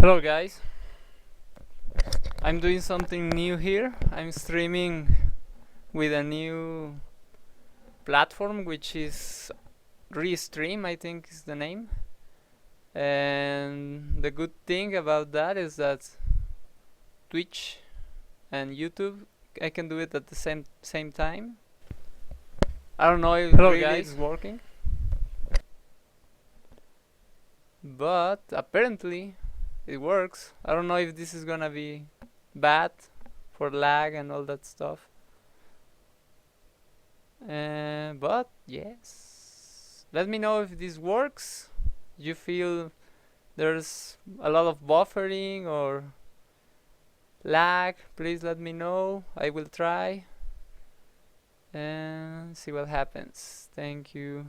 Hello guys, I'm doing something new here. I'm streaming with a new platform which is Restream, I think is the name. And the good thing about that is that Twitch and YouTube, I can do it at the same time. I don't know if really guys it's working, but apparently it works. I don't know if this is gonna be bad for lag and all that stuff. But yes, let me know if this works. You feel there's a lot of buffering or lag, please let me know. I will try and see what happens. Thank you.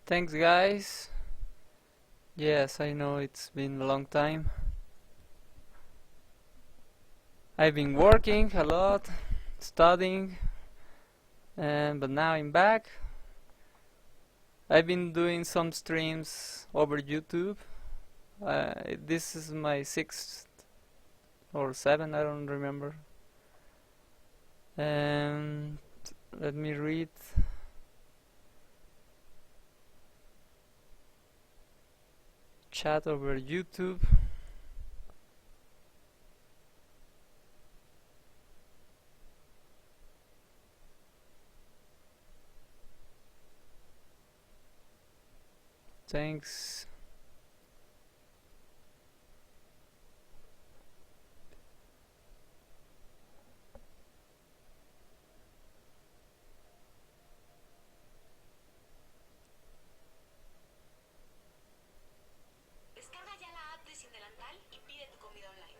Thanks guys. Yes, I know it's been a long time. I've been working a lot, studying, but now I'm back. I've been doing some streams over YouTube. This is my 6th or 7th, I don't remember. And let me read. Chat over YouTube. Thanks. Descarga ya la app de Sin Delantal y pide tu comida online.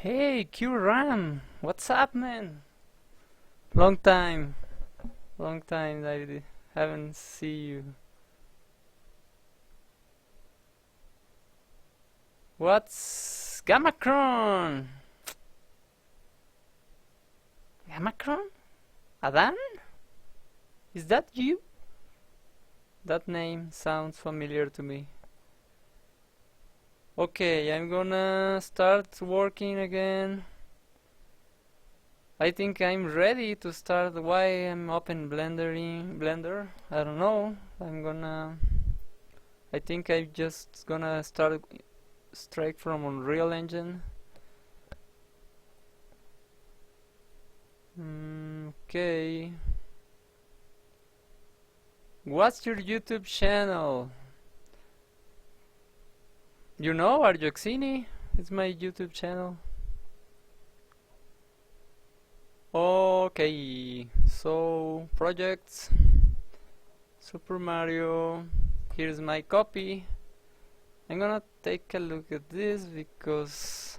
Hey, QRAM, what's up, man? Long time I haven't seen you. What's Gamacron? Gamacron? Adan? Is that you? That name sounds familiar to me. Okay, I'm gonna start working again. I think I'm ready to start. Why I'm open Blender? I don't know. I think I'm just gonna start straight from Unreal Engine. Okay. What's your YouTube channel? You know, Arjoxini? It's my YouTube channel. Okay, so projects, Super Mario, here's my copy. I'm gonna take a look at this because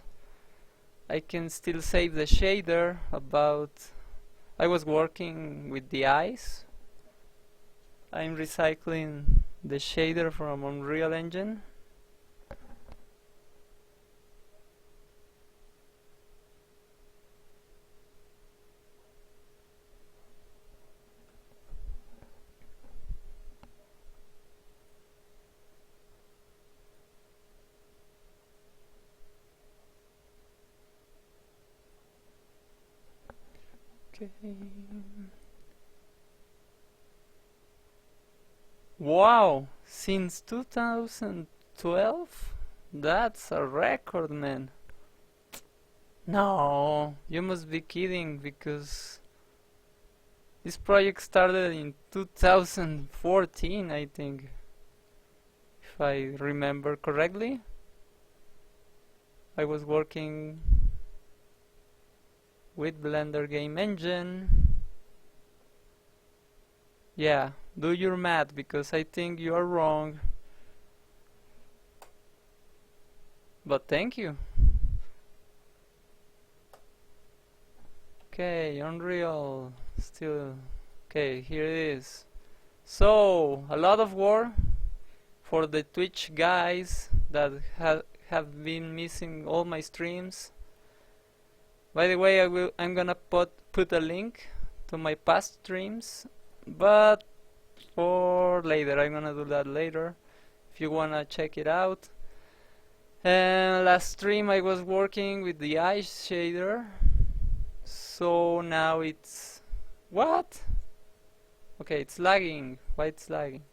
I can still save the shader I was working with the eyes. I'm recycling the shader from Unreal Engine. Okay. Wow, since 2012? That's a record, man. No, you must be kidding, because this project started in 2014, I think, if I remember correctly. I was working with Blender Game Engine. Yeah, do your math, because I think you are wrong. But thank you. Okay, Unreal. Still. Okay, here it is. So, a lot of work for the Twitch guys that have been missing all my streams. By the way, I'm gonna put a link to my past streams, but for later. I'm gonna do that later if you wanna check it out. And last stream I was working with the ice shader, so now it's what? Okay, it's lagging. Why it's lagging?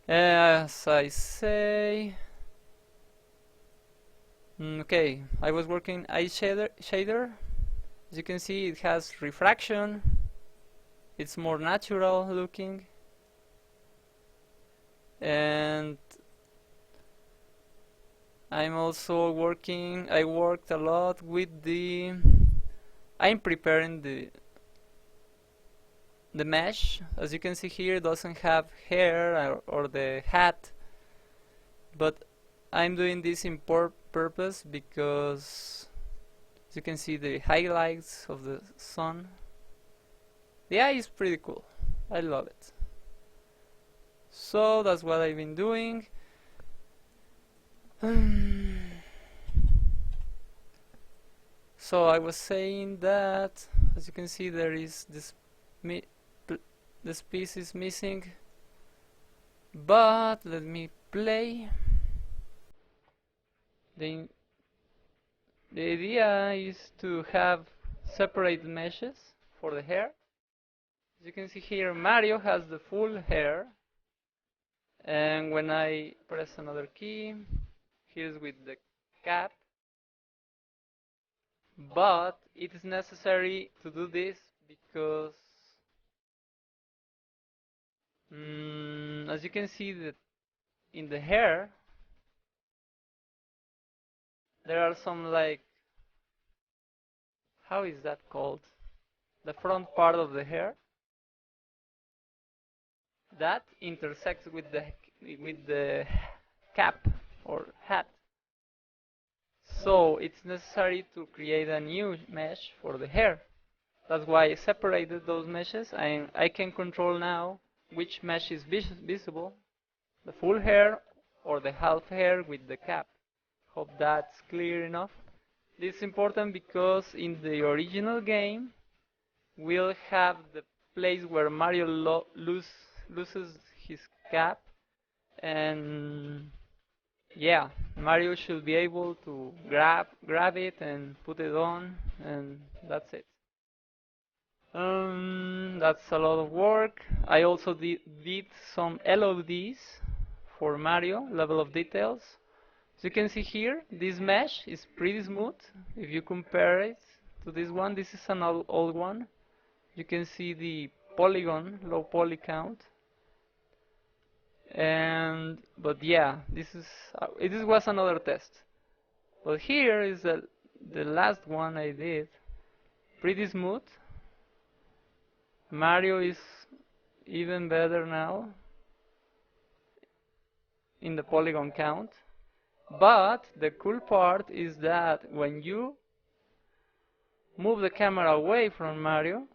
As I say, okay, I was working ice shader. As you can see, it has refraction. It's more natural looking, and I'm also working. I worked a lot with the. I'm preparing the mesh. As you can see here, it doesn't have hair or the hat, but I'm doing this in purpose because, as you can see, the highlights of the sun. The eye is pretty cool. I love it. So that's what I've been doing. So I was saying that, as you can see, there is this piece is missing, but let me play. The idea is to have separate meshes for the hair. As you can see here, Mario has the full hair, and when I press another key, here's with the cap. But it is necessary to do this because as you can see that in the hair there are some, like, how is that called? The front part of the hair that intersects with the cap or hat. So it's necessary to create a new mesh for the hair. That's why I separated those meshes, and I can control now which mesh is visible, the full hair or the half hair with the cap. Hope that's clear enough. This is important because in the original game we'll have the place where Mario loses his cap, and yeah, Mario should be able to grab it and put it on, and that's it. That's a lot of work. I also did some LODs for Mario, level of details. As you can see here, this mesh is pretty smooth. If you compare it to this one, this is an old one. You can see the polygon, low poly count. But yeah, this was another test. But here is the last one I did. Pretty smooth. Mario is even better now in the polygon count. But the cool part is that when you move the camera away from Mario,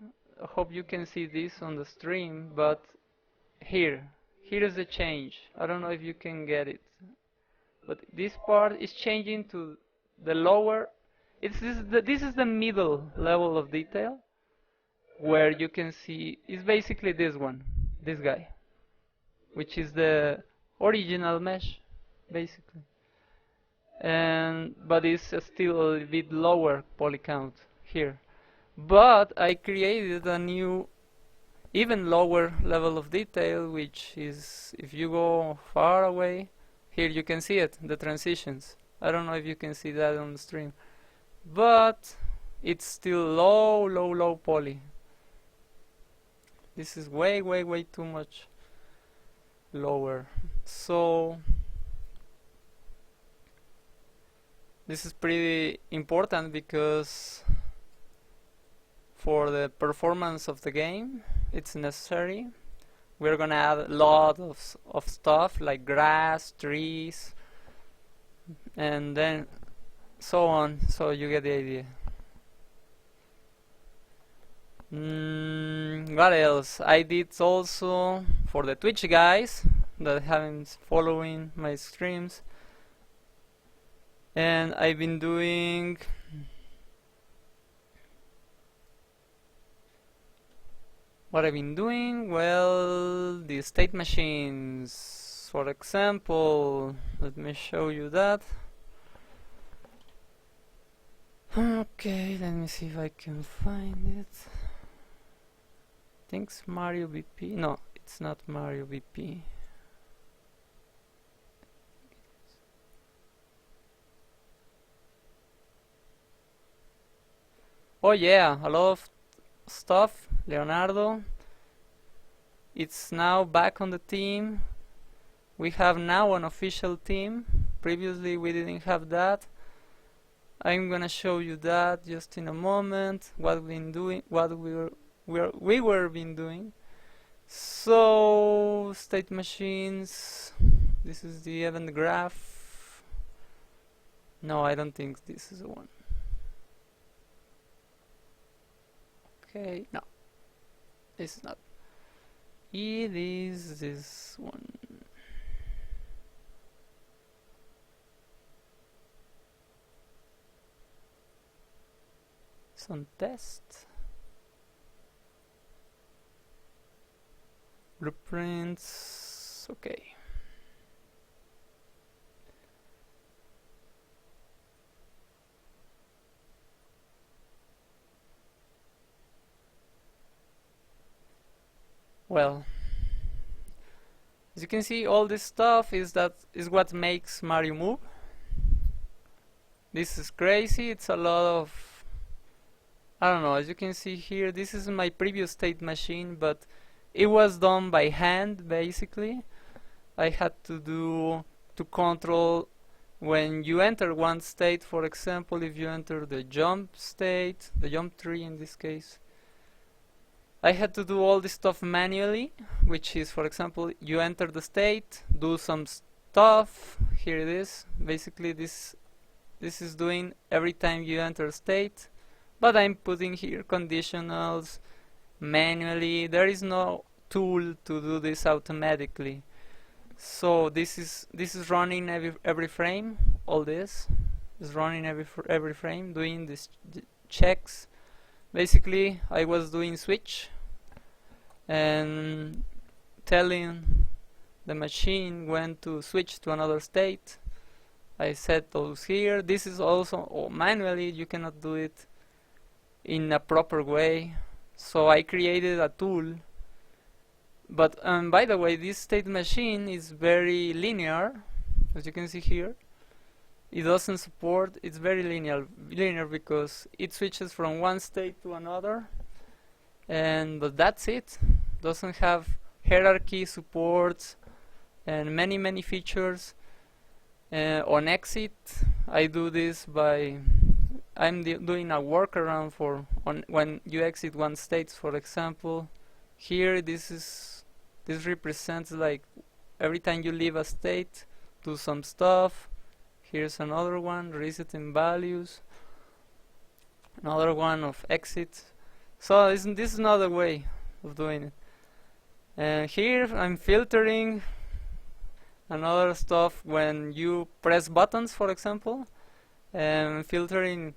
I hope you can see this on the stream, but here is the change. I don't know if you can get it, but this part is changing to the lower. This is the middle level of detail, where you can see is basically this guy, which is the original mesh, basically. But it's still a bit lower poly count here. But I created a new even lower level of detail, which is if you go far away. Here you can see it, the transitions. I don't know if you can see that on the stream, but it's still low poly. This is way too much lower. So this is pretty important because for the performance of the game it's necessary. We're gonna add a lot of stuff like grass, trees, and then so on, so you get the idea. What else? I did also for the Twitch guys that haven't following my streams, and I've been doing what I've been doing. Well, the state machines, for example. Let me show you that. Okay, let me see if I can find it. I think it's Mario BP. No, it's not Mario BP. Oh yeah, a lot of stuff. Leonardo, it's now back on the team. We have now an official team. Previously we didn't have that. I'm gonna show you that just in a moment. What we've been doing, what we were been doing. So state machines. This is the event graph. No, I don't think this is the one. Okay, no, this is not. It is this one. Some test blueprints. Okay. Well, as you can see, all this stuff is what makes Mario move. This is crazy. It's a lot of, I don't know, as you can see here, this is my previous state machine, but it was done by hand basically. I had to control when you enter one state. For example, if you enter the jump state, the jump tree in this case, I had to do all this stuff manually, which is, for example, you enter the state, do some stuff. Here it is. Basically this is doing every time you enter a state, but I'm putting here conditionals manually. There is no tool to do this automatically. So this is running every frame. All this is running every frame, doing these checks. Basically, I was doing switch and telling the machine when to switch to another state. I set those here. This is also manually. You cannot do it in a proper way. So I created a tool. But by the way, this state machine is very linear, as you can see here. It doesn't support, it's very linear because it switches from one state to another, but that's it. Doesn't have hierarchy, supports, and many features. On exit, I do this by doing a workaround for when you exit one state. For example, here this represents like every time you leave a state, do some stuff. Here's another one, resetting values. Another one of exit. So this is another way of doing it. And here I'm filtering another stuff when you press buttons, for example, and filtering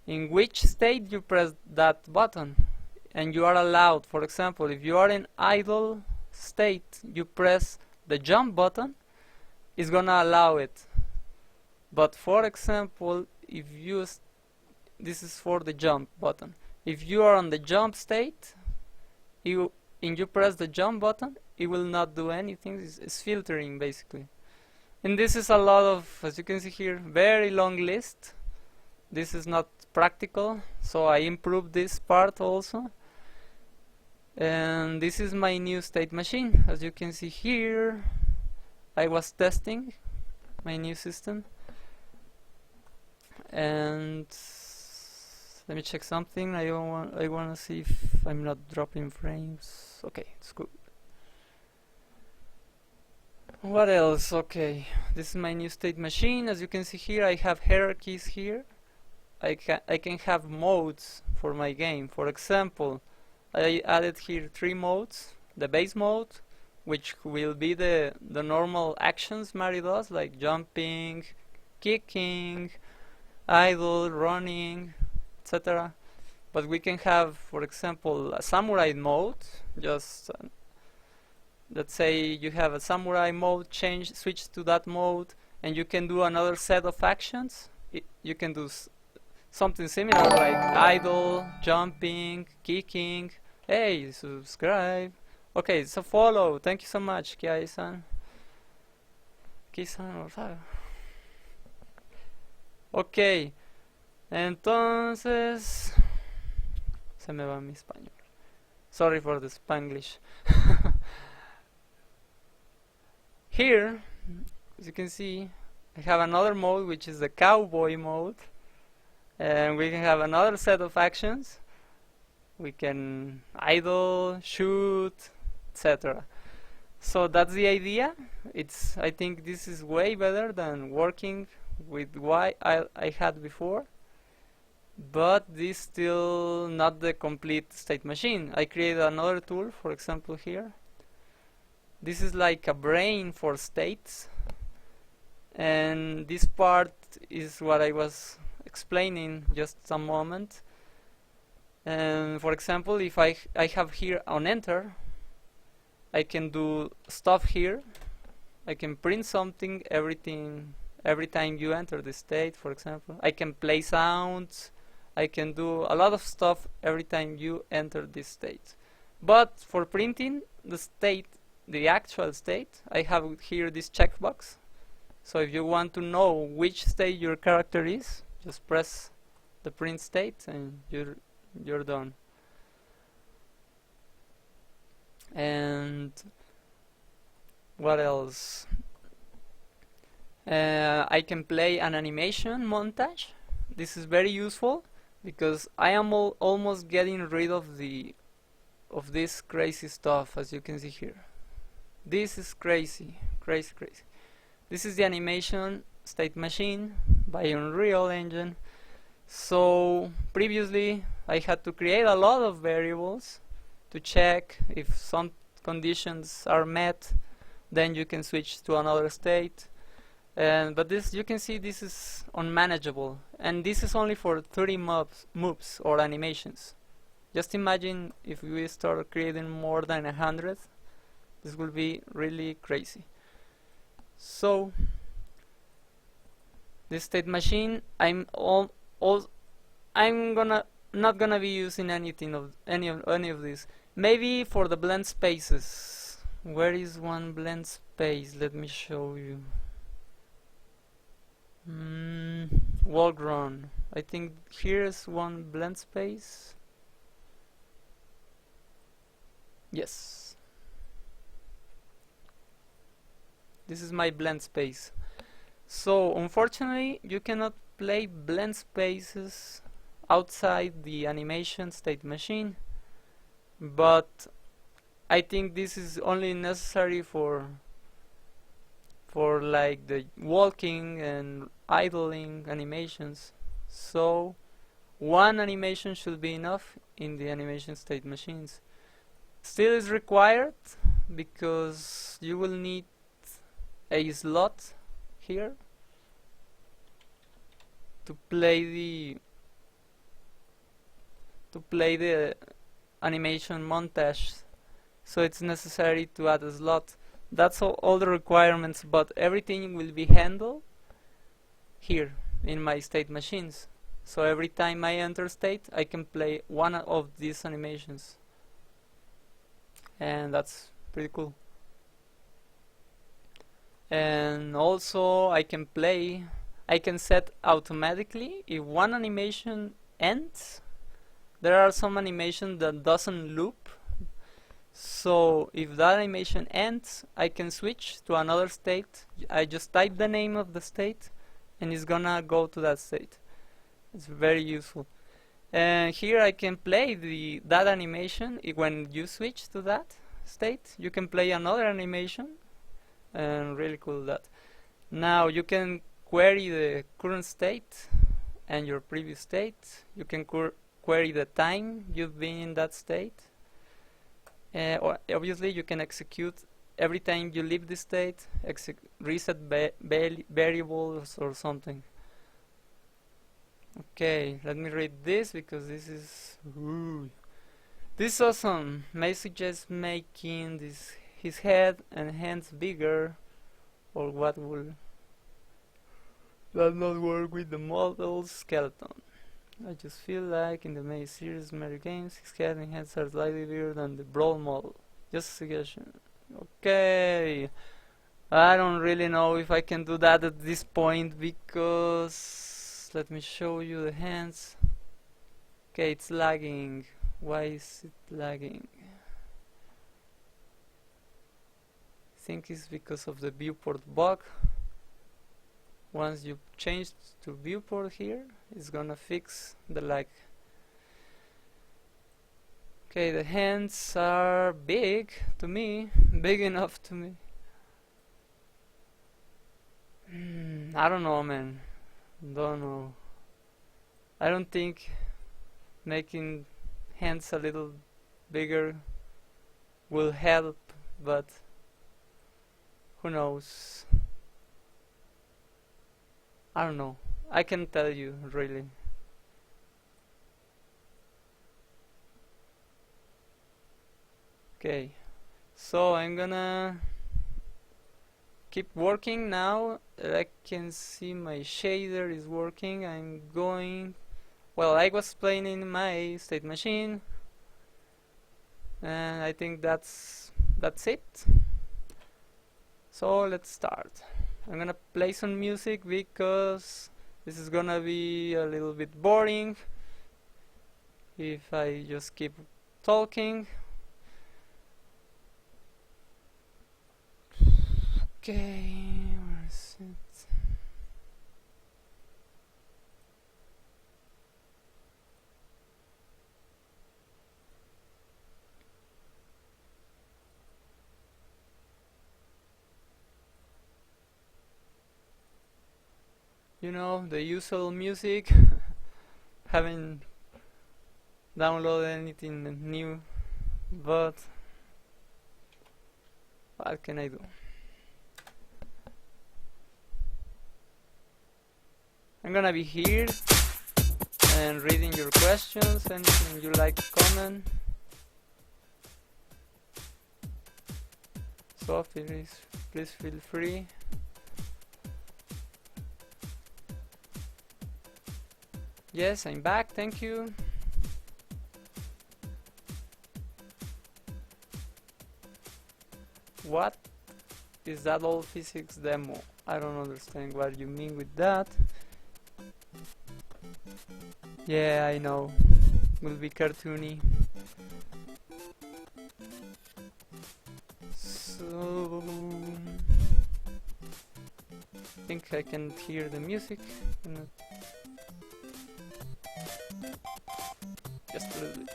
in which state you press that button. And you are allowed, for example, if you are in idle state, you press the jump button, it's gonna allow it. But for example, if you this is for the jump button. If you are on the jump state, and you press the jump button, it will not do anything. It's filtering basically. And this is a lot of, as you can see here, very long list. This is not practical, so I improved this part also. And this is my new state machine. As you can see here, I was testing my new system. And let me check something. I want to see if I'm not dropping frames. Okay, it's good. What else? Okay, this is my new state machine. As you can see here, I have hierarchies here. I can have modes for my game. For example, I added here 3 modes. The base mode, which will be the normal actions Mario does, like jumping, kicking, idle, running, etc. But we can have, for example, a samurai mode. Just let's say you have a samurai mode, switch to that mode, and you can do another set of actions. You can do something similar like idle, jumping, kicking. Hey, subscribe. Okay, so follow. Thank you so much, Kiai-san. Kiai-san, ok, entonces se me va mi español. Sorry for the Spanglish. Here, as you can see, I have another mode, which is the cowboy mode, and we can have another set of actions. We can idle, shoot, etc. So that's the idea. I think this is way better than working with what I had before, but this still not the complete state machine. I created another tool, for example here. This is like a brain for states, and this part is what I was explaining just a moment. And for example, if I have here on enter, I can do stuff here. I can print something, every time you enter the state, for example. I can play sounds. I can do a lot of stuff every time you enter this state. But for printing the state, the actual state, I have here this checkbox. So if you want to know which state your character is, just press the print state and you're done. And what else? I can play an animation montage. This is very useful because I am almost getting rid of this crazy stuff, as you can see here. This is crazy. This is the animation state machine by Unreal Engine. So previously I had to create a lot of variables to check if some conditions are met, then you can switch to another state. But this, you can see, this is unmanageable, and this is only for 30 moves or animations. Just imagine if we start creating more than 100, this will be really crazy. So this state machine, I'm not gonna be using anything of any of this. Maybe for the blend spaces. Where is one blend space? Let me show you. Walk run. I think here's one blend space. Yes. This is my blend space. So unfortunately you cannot play blend spaces outside the animation state machine, but I think this is only necessary for like the walking and idling animations. So one animation should be enough in the animation state machines. Still is required because you will need a slot here to play the animation montage, so it's necessary to add a slot. That's all the requirements, but everything will be handled here in my state machines. So every time I enter state, I can play one of these animations. and that's pretty cool. And also I can set automatically if one animation ends. There are some animation that doesn't loop, so if that animation ends, I can switch to another state. I just type the name of the state and it's gonna go to that state. It's very useful. And here I can play that animation. When you switch to that state, you can play another animation, and really cool that. Now you can query the current state and your previous state. You can query the time you've been in that state. Or obviously you can execute every time you leave the state, reset variables or something. Okay, let me read this because this is this is awesome. May suggest making his head and hands bigger, or what will that not work with the model's skeleton? I just feel like in the May series Mario games, his head and hands are slightly bigger than the Brawl model. Just a suggestion. Okay, I don't really know if I can do that at this point because let me show you the hands. Okay, it's lagging. Why is it lagging? I think it's because of the viewport bug. Once you change to viewport here, it's gonna fix the lag. Okay, the hands are big to me, big enough to me. I don't know, man. Don't know. I don't think making hands a little bigger will help, but who knows? I don't know. I can tell you, really. Okay, so I'm gonna keep working now. I can see my shader is working. I'm going. Well, I was playing in my state machine, and I think that's it. So let's start. I'm gonna play some music because this is gonna be a little bit boring if I just keep talking. Okay, where is it? You know, the usual music. Haven't downloaded anything new, but what can I do? I'm gonna be here and reading your questions. Anything you like to comment. So please feel free. Yes, I'm back, thank you. What is that old physics demo? I don't understand what you mean with that. Yeah, I know. Will be cartoony. So I think I can hear the music. Just a little bit.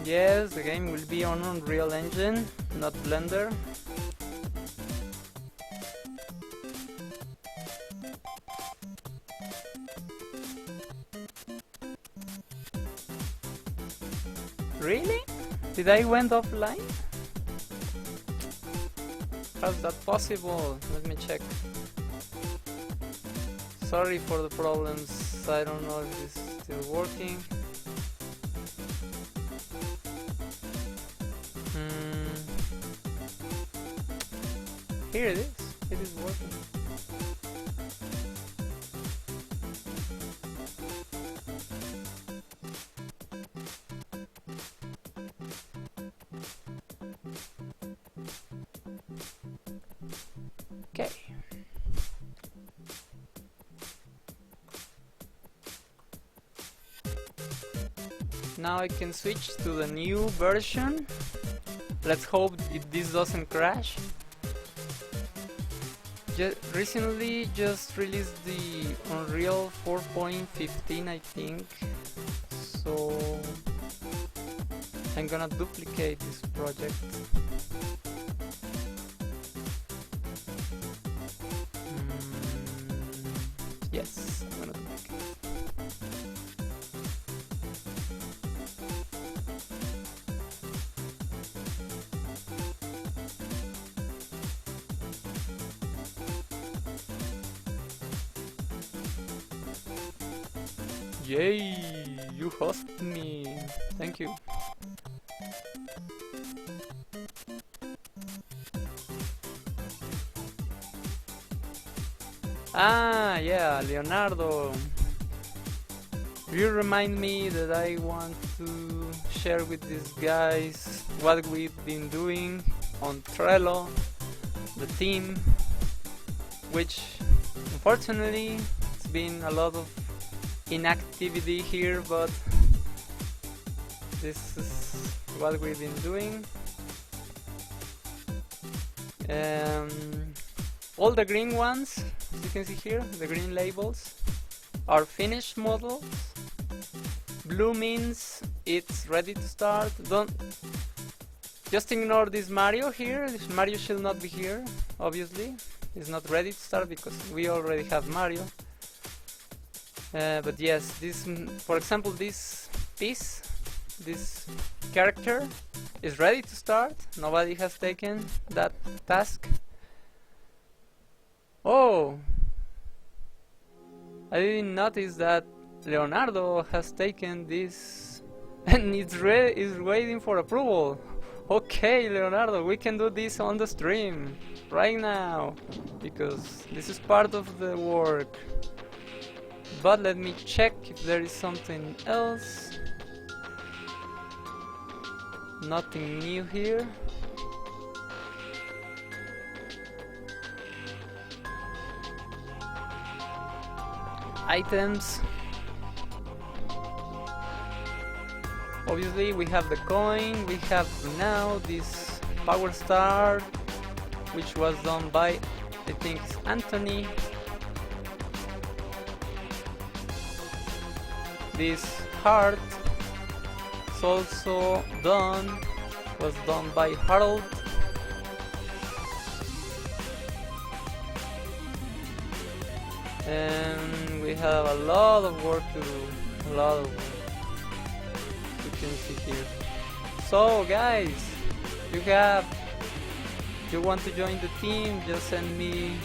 Yes, the game will be on Unreal Engine, not Blender. Really? Did I went offline? How's that possible? Let me check. Sorry for the problems. I don't know if this is still working. Here it is. It is working. Okay. Now I can switch to the new version. Let's hope this doesn't crash. Recently just released the Unreal 4.15, I think. So I'm gonna duplicate this project. Yes, I'm gonna duplicate. Yay! You host me! Thank you. Ah, yeah, Leonardo. You remind me that I want to share with these guys what we've been doing on Trello, the team, which unfortunately it's been a lot of inactivity here, but this is what we've been doing. All the green ones, as you can see here, the green labels, are finished models. Blue means it's ready to start. Don't just ignore this Mario here. This Mario should not be here, obviously. It's not ready to start because we already have Mario. But yes, this, for example, this piece, this character is ready to start. Nobody has taken that task. Oh, I didn't notice that Leonardo has taken this and is waiting for approval. Okay, Leonardo, we can do this on the stream right now because this is part of the work. But let me check if there is something else. Nothing new here. Items. Obviously we have the coin, we have now this power star, which was done by, I think, Anthony. This heart is also was done by Harold. And we have a lot of work to do, a lot of work, you can see here. So guys, you want to join the team, just send me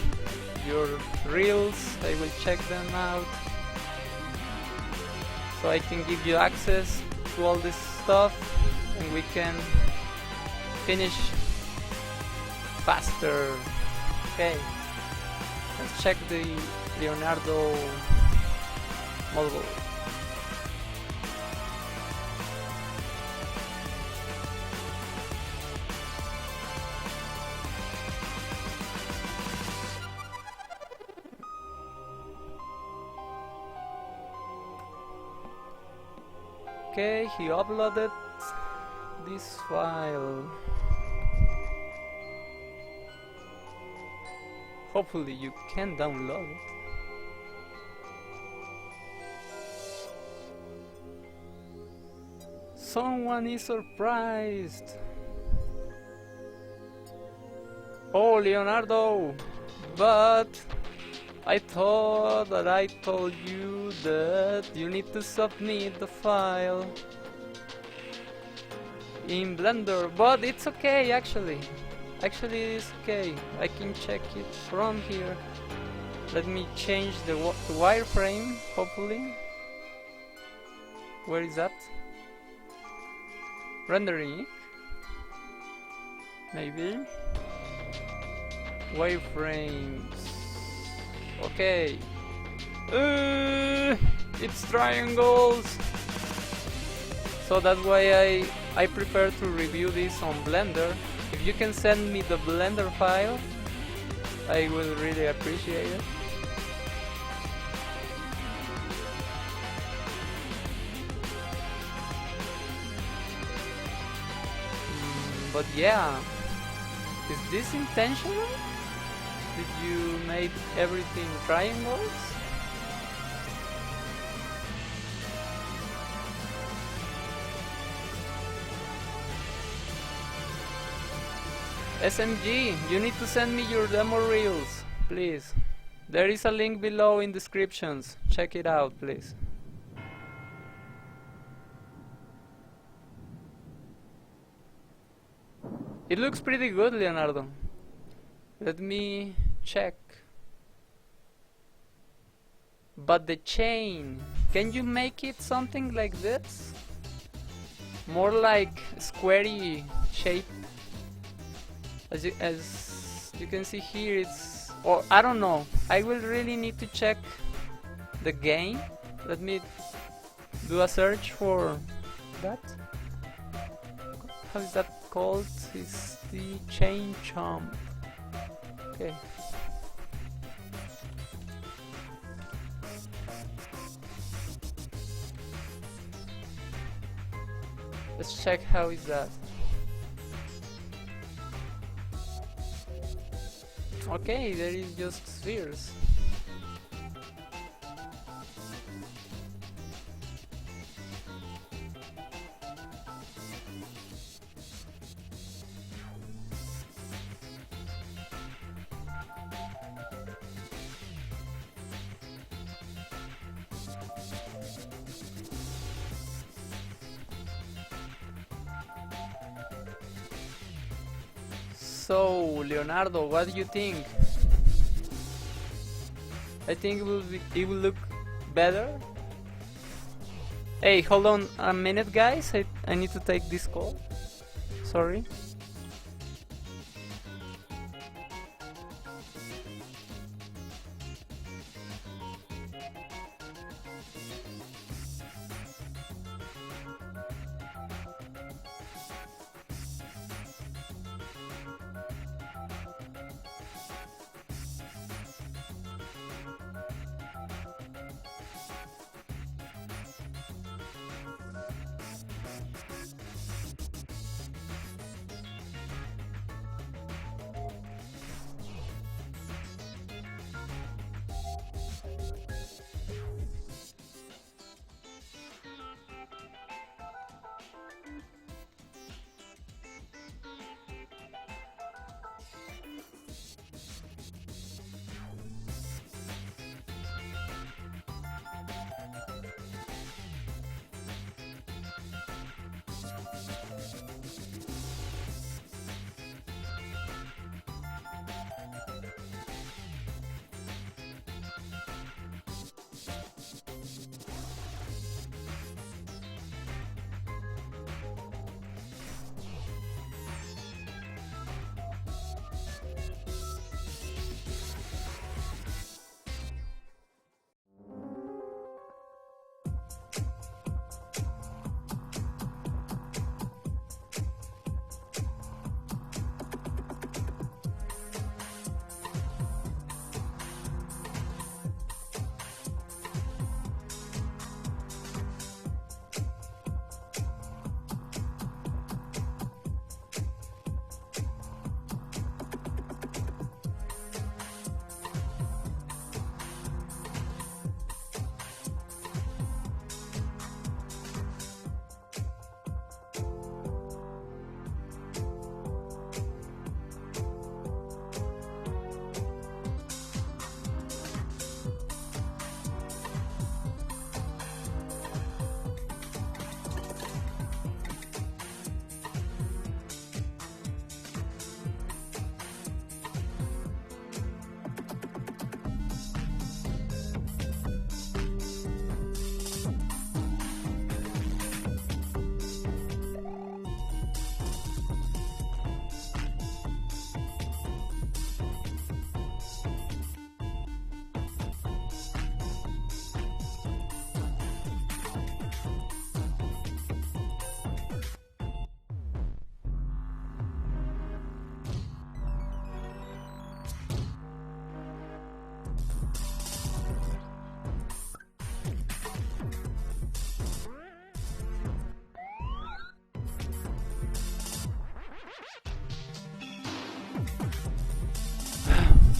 your reels, I will check them out. So I can give you access to all this stuff and we can finish faster. Okay, let's check the Leonardo model. Okay, he uploaded this file. Hopefully you can download it. Someone is surprised. Oh, Leonardo, but I thought that I told you that you need to submit the file in Blender, but it's okay actually. Actually it is okay. I can check it from here. Let me change the wireframe, hopefully. Where is that? Rendering? Maybe? Wireframes. Okay. It's triangles! So that's why I prefer to review this on Blender. If you can send me the Blender file, I will really appreciate it. But yeah, is this intentional? Did you make everything triangles? SMG, you need to send me your demo reels, please. There is a link below in descriptions. Check it out, please. It looks pretty good, Leonardo. Let me check. But the chain, can you make it something like this? More like squarey shape. As you can see here, it's, or I don't know. I will really need to check the game. Let me do a search for that. How is that called? It's the chain chomp. Okay. Let's check how is that. Okay, there is just spheres. So, Leonardo, what do you think? I think it will look better. Hey, hold on a minute, guys. I need to take this call. Sorry.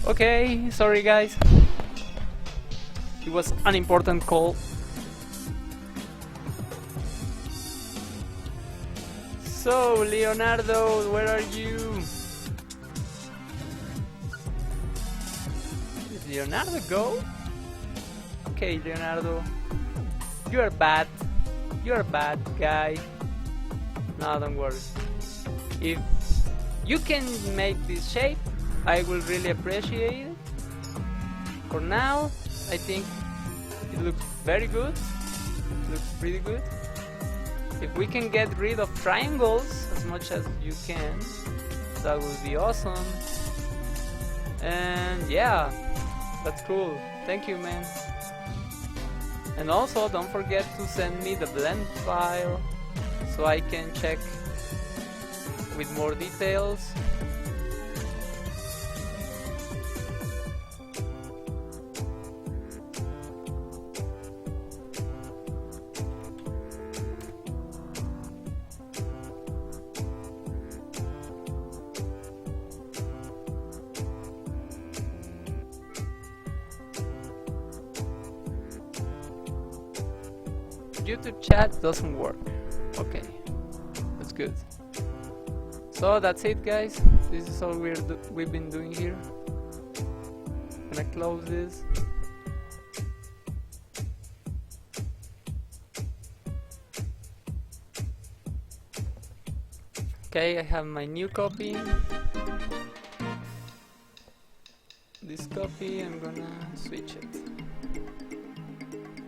Okay, sorry guys. It was an important call. So, Leonardo, where are you? Did Leonardo go? Okay, Leonardo. You are bad. You are bad guy. No, don't worry. If you can make this shape, I will really appreciate it. For now, I think it looks very good. It looks pretty good. If we can get rid of triangles as much as you can, that would be awesome. And yeah, that's cool. Thank you, man. And also, don't forget to send me the blend file so I can check with more details. YouTube chat doesn't work. Okay, that's good. So that's it, guys. This is all we've been doing here. Gonna close this. Okay, I have my new copy. This copy, I'm gonna switch it.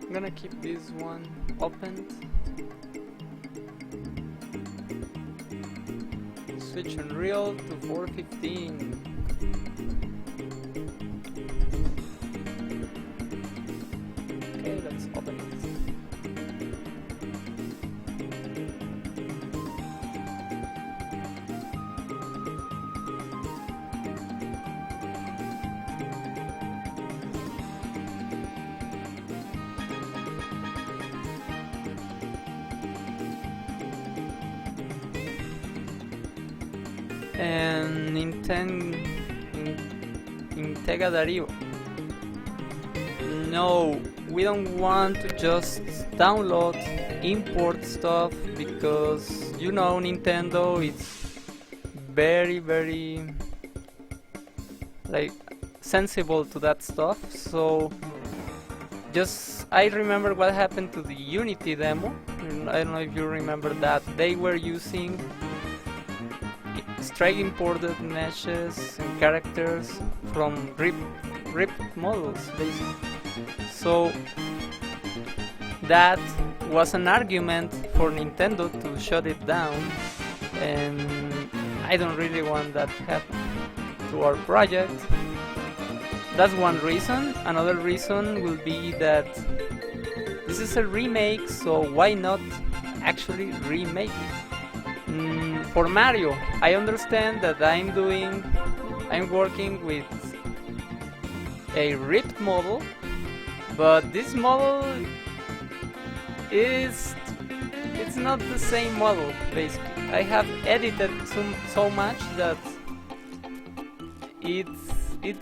I'm gonna keep this one opened. Switch Unreal to 415. Okay, let's open it. And Integra Darío. No, we don't want to just download, import stuff, because you know Nintendo is very like sensible to that stuff. So just I remember what happened to the Unity demo. I don't know if you remember that. They were using straight imported meshes and characters from ripped models, basically. So that was an argument for Nintendo to shut it down, and I don't really want that to happen to our project. That's one reason. Another reason will be that this is a remake, so why not actually remake it? For Mario, I understand that I'm working with a ripped model, but this model it's not the same model, basically. I have edited so much that it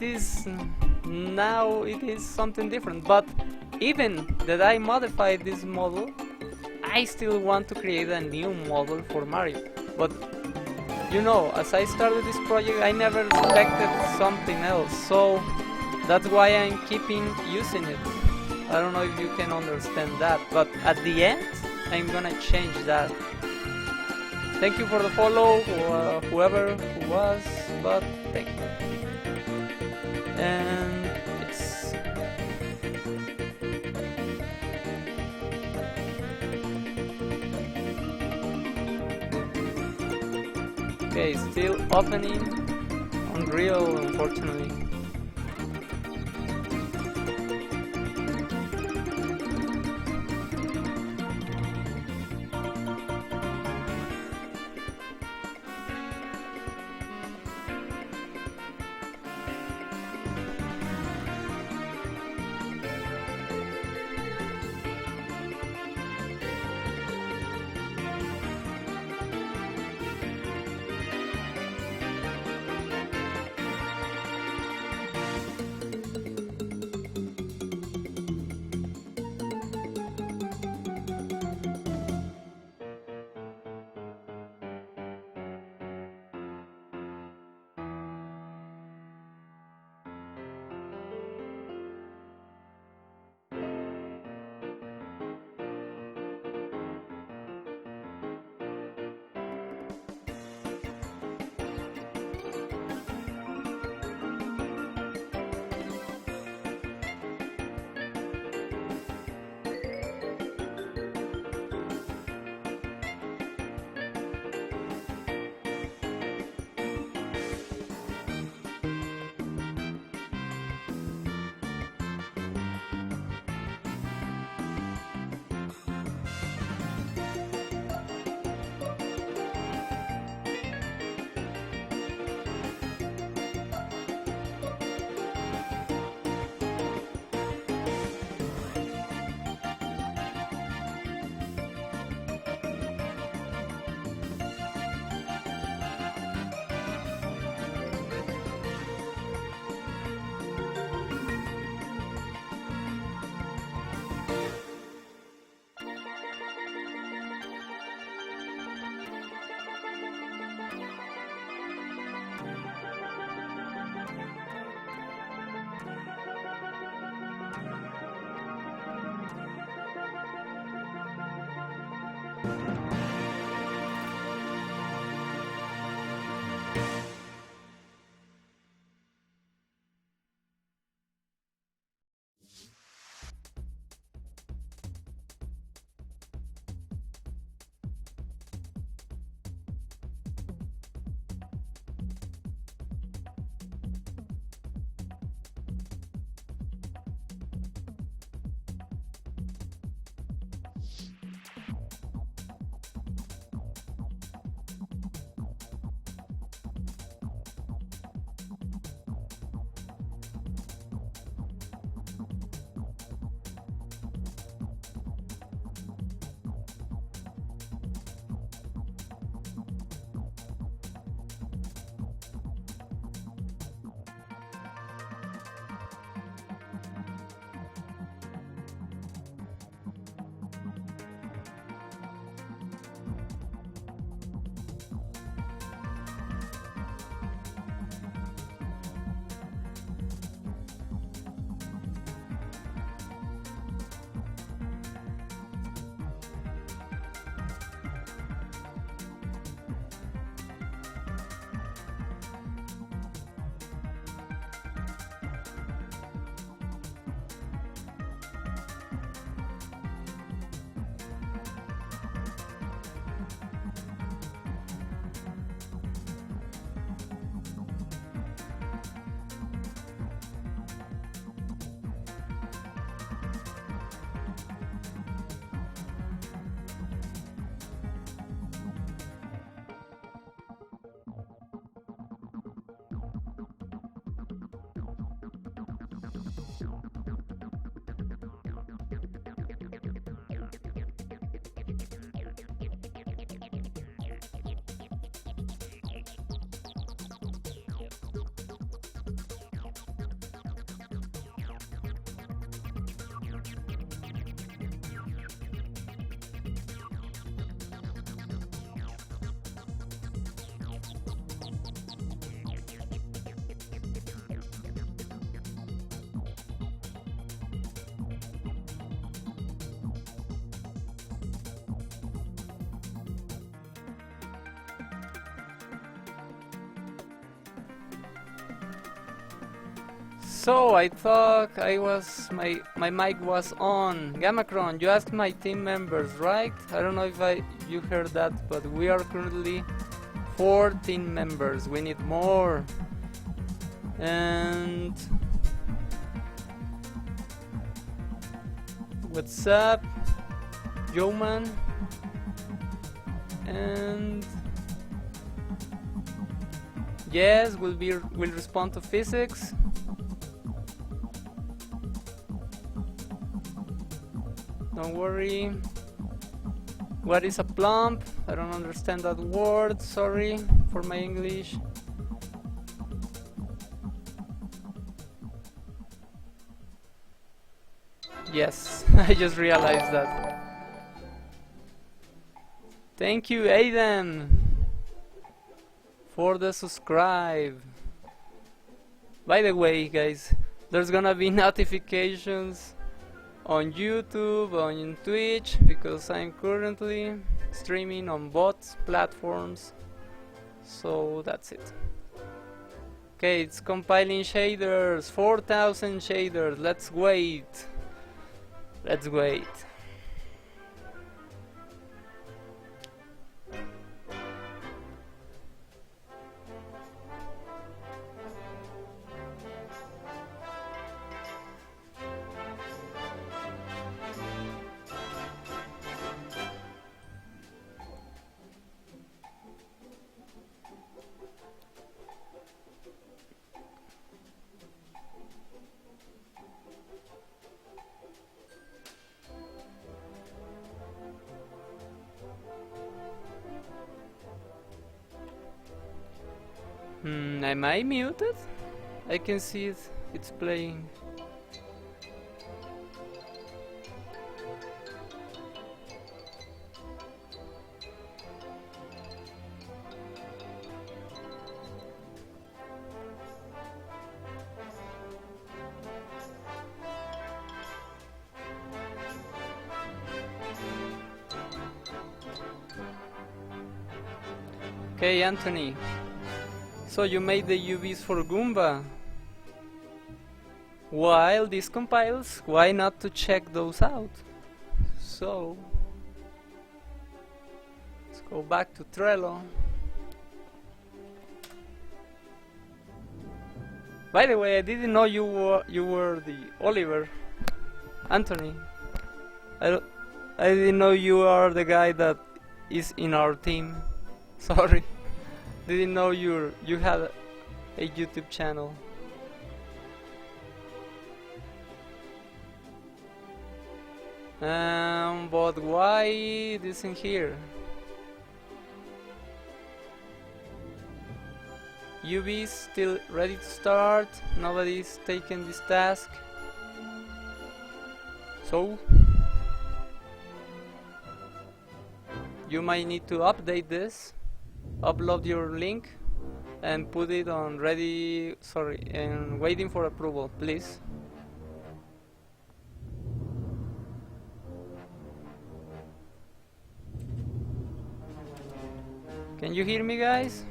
is something different. But even that I modified this model, I still want to create a new model for Mario. But you know, as I started this project, I never expected something else, so that's why I'm keeping using it. I don't know if you can understand that, but at the end, I'm gonna change that. Thank you for the follow, whoever who was, but thank you. And yes. Okay, still opening. Unreal, unfortunately. So I thought my mic was on. Gamacron, you asked my team members, right? I don't know if you heard that, but we are currently 4 team members. We need more. And what's up, Joman? And yes, we'll respond to physics. Don't worry. What is a plump? I don't understand that word. Sorry for my English. Yes, I just realized that. Thank you, Aiden, for the subscribe. By the way, guys, there's gonna be notifications on YouTube, on Twitch, because I'm currently streaming on both platforms. So that's it. Okay, it's compiling shaders, 4,000 shaders. Let's wait. Let's wait. Am I muted? I can see it. It's playing. Okay, Anthony. So you made the UVs for Goomba. While this compiles, why not to check those out? So let's go back to Trello. By the way, I didn't know you were the Oliver, Anthony. I didn't know you are the guy that is in our team. Sorry, didn't know you had a YouTube channel. But why this in here? UV is still ready to start. Nobody's taken this task. So you might need to update this, upload your link, and put it on ready. Sorry, and waiting for approval, please. Can you hear me, guys?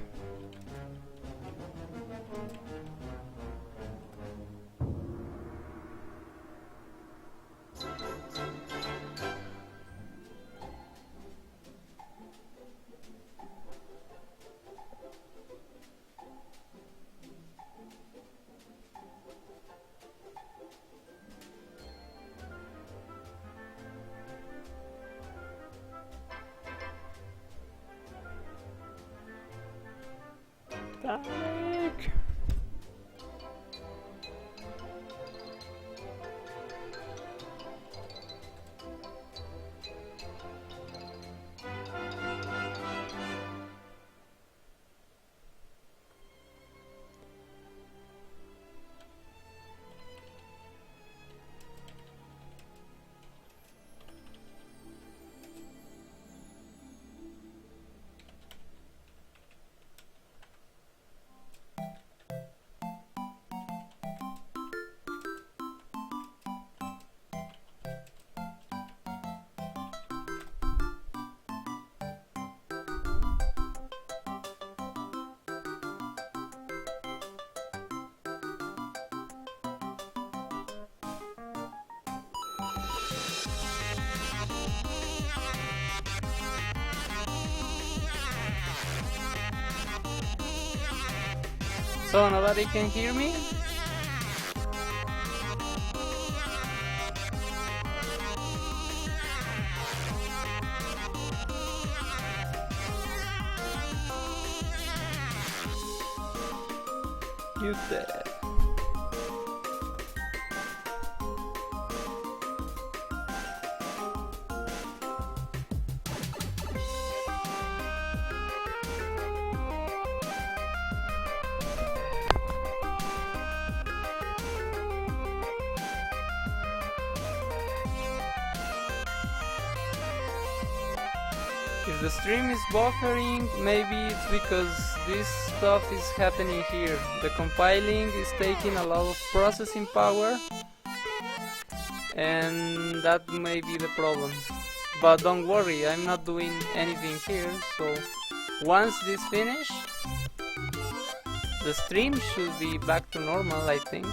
Panic. So nobody can hear me? You dead. If the stream is buffering, maybe it's because this stuff is happening here. The compiling is taking a lot of processing power, and that may be the problem. But don't worry, I'm not doing anything here, so once this finishes, the stream should be back to normal, I think.